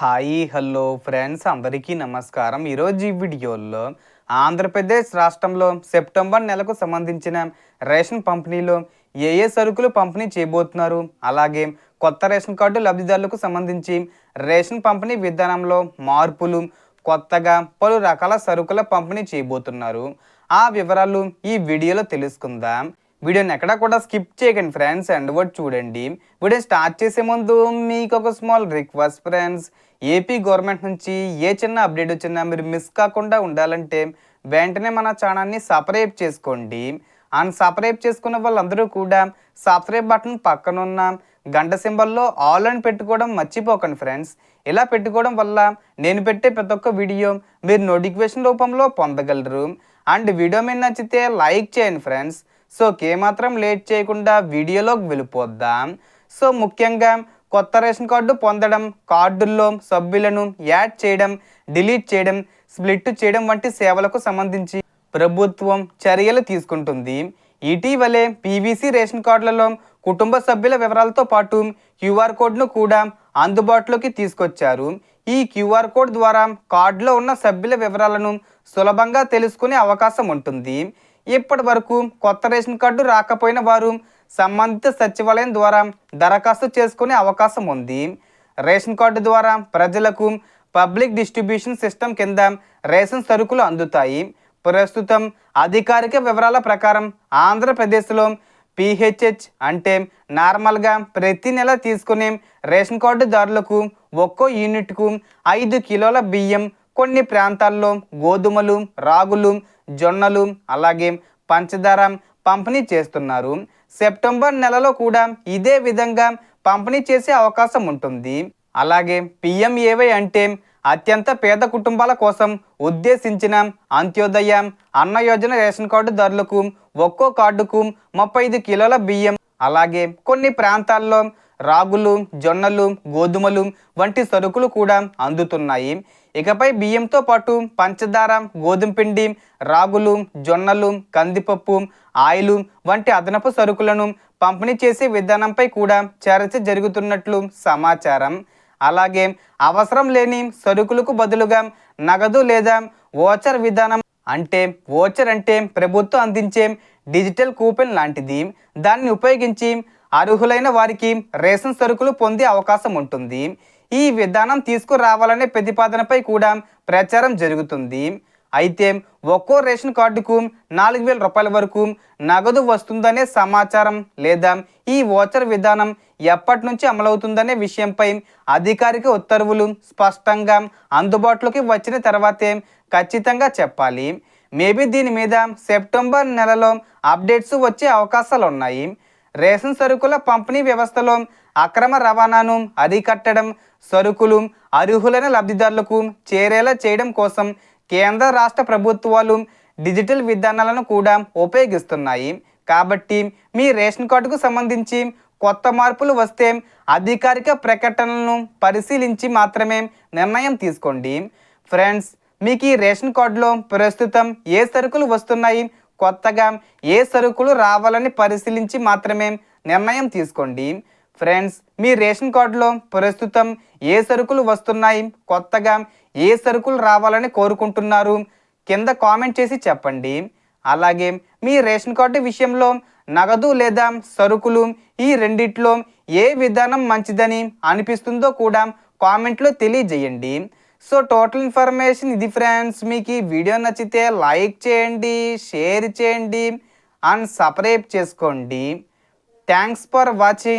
Hi hello friends అందరికీ నమస్కారం. ఈరోజు ఈ వీడియోలో ఆంధ్రప్రదేశ్ రాష్ట్రంలో సెప్టెంబర్ నెలకు సంబంధించిన రేషన్ పంపిణీలో ఏ ఏ సరుకులు పంపిణీ చేయబోతున్నారు, అలాగే కొత్త రేషన్ కార్డు లబ్ధిదారులకు సంబంధించి రేషన్ పంపిణీ విధానంలో మార్పులు, కొత్తగా పలు రకాల సరుకుల పంపిణీ చేయబోతున్నారు. ఆ వివరాలు ఈ వీడియోలో తెలుసుకుందాం. వీడియోని ఎక్కడా కూడా స్కిప్ చేయకండి ఫ్రెండ్స్, ఎండ్ వరకు చూడండి. వీడియో స్టార్ట్ చేసే ముందు మీకు ఒక small request friends, AP government నుంచి ఏ చిన్న అప్డేట్ వచ్చినా మీరు మిస్ కాకుండా ఉండాలంటే వెంటనే మన ఛానల్ని సబ్స్క్రైబ్ చేసుకోండి. అండ్ సబ్స్క్రైబ్ చేసుకున్న వాళ్ళందరూ కూడా సబ్స్క్రైబ్ బటన్ పక్కనున్న గంట సింబల్లో ఆల్ అని పెట్టుకోవడం మర్చిపోకండి ఫ్రెండ్స్. ఇలా పెట్టుకోవడం వల్ల నేను పెట్టే ప్రతి ఒక్క వీడియో మీరు నోటిఫికేషన్ రూపంలో పొందగలరు. అండ్ వీడియో మీద నచ్చితే లైక్ చేయండి ఫ్రెండ్స్. సో ఏమాత్రం లేట్ చేయకుండా వీడియోలోకి వెళ్ళిపోద్దాం. సో ముఖ్యంగా కొత్త రేషన్ కార్డు పొందడం, కార్డుల్లో సభ్యులను యాడ్ చేయడం, డిలీట్ చేయడం, స్ప్లిట్ చేయడం వంటి సేవలకు సంబంధించి ప్రభుత్వం చర్యలు తీసుకుంటుంది. ఇటీవలే పీవీసీ రేషన్ కార్డులలో కుటుంబ సభ్యుల వివరాలతో పాటు క్యూఆర్ కోడ్ను కూడా అందుబాటులోకి తీసుకొచ్చారు. ఈ క్యూఆర్ కోడ్ ద్వారా కార్డులో ఉన్న సభ్యుల వివరాలను సులభంగా తెలుసుకునే అవకాశం ఉంటుంది. ఇప్పటి వరకు కొత్త రేషన్ కార్డు రాకపోయిన వారు సంబంధిత సచివాలయం ద్వారా దరఖాస్తు చేసుకునే అవకాశం ఉంది. రేషన్ కార్డు ద్వారా ప్రజలకు పబ్లిక్ డిస్ట్రిబ్యూషన్ సిస్టమ్ కింద రేషన్ సరుకులు అందుతాయి. ప్రస్తుతం అధికారిక వివరాల ప్రకారం ఆంధ్రప్రదేశ్లో పిహెచ్హెచ్ అంటే నార్మల్గా ప్రతి నెల తీసుకునే రేషన్ కార్డుదారులకు ఒక్కో యూనిట్కు 5 కిలోల బియ్యం, కొన్ని ప్రాంతాల్లో గోధుమలు, రాగులు, జొన్నలు, అలాగే పంచదార పంపిణీ చేస్తున్నారు. సెప్టెంబర్ నెలలో కూడా ఇదే విధంగా పంపిణీ చేసే అవకాశం ఉంటుంది. అలాగే పిఎంఏవై అంటే అత్యంత పేద కుటుంబాల కోసం ఉద్దేశించిన అంత్యోదయ అన్న యోజన రేషన్ కార్డుదారులకు ఒక్కో కార్డుకు 35 కిలోల బియ్యం, అలాగే కొన్ని ప్రాంతాల్లో రాగులు, జొన్నలు, గోధుమలు వంటి సరుకులు కూడా అందుతున్నాయి. ఇకపై బియ్యంతో పాటు పంచదార, గోధుమ పిండి, రాగులు, జొన్నలు, కందిపప్పు, ఆయిల్ వంటి అదనపు సరుకులను పంపిణీ చేసే విధానంపై కూడా చర్చ జరుగుతున్నట్లు సమాచారం. అలాగే అవసరం లేని సరుకులకు బదులుగా నగదు లేదా ఓచర్ విధానం, అంటే ఓచర్ అంటే ప్రభుత్వం అందించే డిజిటల్ కూపన్ లాంటిది, దాన్ని ఉపయోగించి అర్హులైన వారికి రేషన్ సరుకులు పొందే అవకాశం ఉంటుంది. ఈ విధానం తీసుకురావాలనే ప్రతిపాదనపై కూడా ప్రచారం జరుగుతుంది. అయితే ఒక్కో రేషన్ కార్డుకు 4,000 రూపాయల వరకు నగదు వస్తుందనే సమాచారం లేదా ఈ ఓచర్ విధానం ఎప్పటి నుంచి అమలవుతుందనే విషయంపై అధికారిక ఉత్తర్వులు స్పష్టంగా అందుబాటులోకి వచ్చిన తర్వాతే ఖచ్చితంగా చెప్పాలి. మేబీ దీని మీద సెప్టెంబర్ నెలలో అప్డేట్స్ వచ్చే అవకాశాలు ఉన్నాయి. రేషన్ సరుకుల పంపిణీ వ్యవస్థలో అక్రమ రవాణాను అరికట్టడం, సరుకులు అర్హులైన లబ్ధిదారులకు చేరేలా చేయడం కోసం కేంద్ర రాష్ట్ర ప్రభుత్వాలు డిజిటల్ విధానాలను కూడా ఉపయోగిస్తున్నాయి. కాబట్టి మీ రేషన్ కార్డుకు సంబంధించి కొత్త మార్పులు వస్తే అధికారిక ప్రకటనలను పరిశీలించి మాత్రమే నిర్ణయం తీసుకోండి. ఫ్రెండ్స్, మీకు ఈ రేషన్ కార్డులో ప్రస్తుతం ఏ సరుకులు వస్తున్నాయి, కొత్తగా ఏ సరుకులు రావాలని పరిశీలించి మాత్రమే నిర్ణయం తీసుకోండి. ఫ్రెండ్స్, మీ రేషన్ కార్డులో ప్రస్తుతం ఏ సరుకులు వస్తున్నాయి, కొత్తగా ఏ సరుకులు రావాలని కోరుకుంటున్నారు కింద కామెంట్ చేసి చెప్పండి. అలాగే మీ రేషన్ కార్డు విషయంలో నగదు లేదా సరుకులు ఈ రెండిట్లో ఏ విధానం మంచిదని అనిపిస్తుందో కూడా కామెంట్లో తెలియజేయండి. సో టోటల్ ఇన్ఫర్మేషన్ ఇది ఫ్రెండ్స్. మీకు ఈ వీడియో నచ్చితే లైక్ చేయండి, షేర్ చేయండి అండ్ సబ్స్క్రైబ్ చేసుకోండి. Thanks for watching.